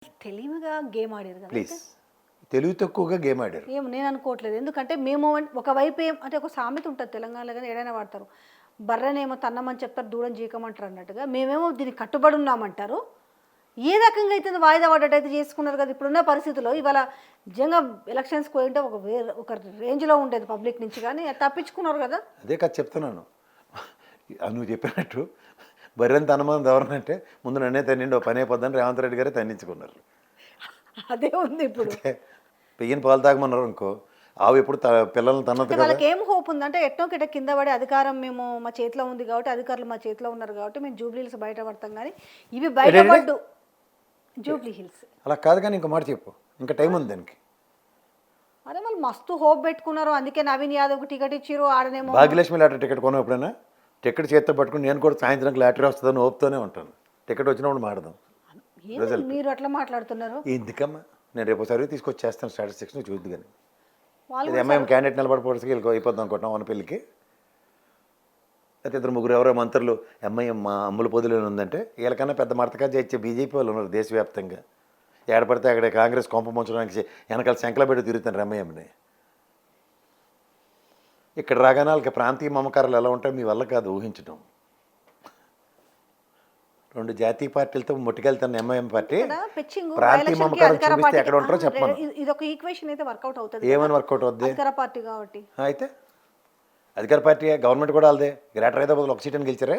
తెలివిగా గేమ్ ఆడారు కదా ప్లీజ్ తెలివి తక్కువగా గేమ్ ఆడారు. ఏం నేను అనుకోవట్లేదు. ఎందుకంటే మేము ఒకవైపు అంటే ఒక సామెత ఉంటుంది తెలంగాణలో కానీ ఏడైనా వాడతారు. బర్రెనేమో తన్నమని చెప్తారు, దూడం జీకమంటారు అన్నట్టుగా మేమేమో దీనికి కట్టుబడి ఉన్నామంటారు. ఏ రకంగా అయితే వాయిదా పడ్డట్టయితే చేసుకున్నారు కదా ఇప్పుడున్న పరిస్థితుల్లో. ఇవాళ నిజంగా ఎలక్షన్స్కి పోయింటే ఒక రేంజ్లో ఉండేది పబ్లిక్ నుంచి, కానీ తప్పించుకున్నారు కదా. అదే కదా చెప్తున్నాను. నువ్వు చెప్పినట్టు బర్రెని తనమని ఎవరనంటే ముందు నన్నే తన్నిండి ఓ పని అయిపోద్దని రేవంత్ రెడ్డి గారే తన్నించుకున్నారు. అదే ఉంది ఇప్పుడు. పెయ్యని పాలు తాగమన్నారు అనుకో, ఆవు ఎప్పుడు పిల్లల్ని తన్నదు కదా. వాళ్ళకి ఏం హోప్ ఉందంటే ఎట్టో కిట కింద పడే అధికారం మేము మా చేతిలో ఉంది కాబట్టి, అధికారులు మా చేతిలో ఉన్నారు కాబట్టి మేము జూబ్లీహిల్స్ బయటపడతాం, కానీ ఇవి బయటపడ్డు జూబ్లీ హిల్స్. అలా కాదు, కానీ ఇంకో మాట చెప్పు, ఇంకా టైం ఉంది దానికి. అరే వాళ్ళు మస్తు హోప్ పెట్టుకున్నారు, అందుకే నవీన్ యాదవ్కి టికెట్ ఇచ్చారు. ఆడనేమో భాగ్యలక్ష్మి లాటరీ టికెట్ కొన్నావు ఎప్పుడైనా? టికెట్ చేత్తో పట్టుకుని నేను కూడా సాయంత్రం లాటరీ వస్తుందని ఓపుతూనే ఉంటాను. టికెట్ వచ్చినప్పుడు మాడదాం. మీరు అట్లా మాట్లాడుతున్నారు ఎందుకమ్మా, నేను రేపు సర్వీ తీసుకొచ్చేస్తాను స్టాటిస్టిక్స్ చూద్దు. కానీ వాళ్ళు ఇది అమ్మాయి క్యాండిడేట్ నిలబడిపోవడానికి అయిపోద్దాం అనుకుంటున్నాం మన పెళ్ళికి. అయితే ఇద్దరు ముగ్గురు ఎవరో మంత్రులు అమ్మాయి మా అమ్ముల పొదిలో ఉందంటే వీళ్ళకన్నా పెద్ద మడతగా చేయించే బీజేపీ వాళ్ళు ఉన్నారు దేశవ్యాప్తంగా. ఏడపడితే అక్కడ కాంగ్రెస్ కొంప ముంచడానికి వెనకాల శంకల పెట్టి తిరుగుతాను రమ్మయ్యమ్మని. ఇక్కడ రాగానే వాళ్ళకి ప్రాంతీయ మమకారాలు ఎలా ఉంటాయో మీ వల్ల కాదు ఊహించడం. రెండు జాతీయ పార్టీలతో ముట్టుకెళ్తాను ఎంఐఎం పార్టీ. ప్రాంతీయ మమకారం చూపిస్తే ఎక్కడ ఉంటారో చెప్పాను. ఇది ఒక ఈక్వేషన్ అయితే వర్కౌట్ అవుతుంది. ఏమని వర్కౌట్ అవుద్ది? అధికార పార్టీ కాబట్టి. అయితే అధికార పార్టీ గవర్నమెంట్ కూడా వాళ్ళదే. గ్రేటర్ హైదరాబాద్లో ఒక సీట్ అని గెలిచారే.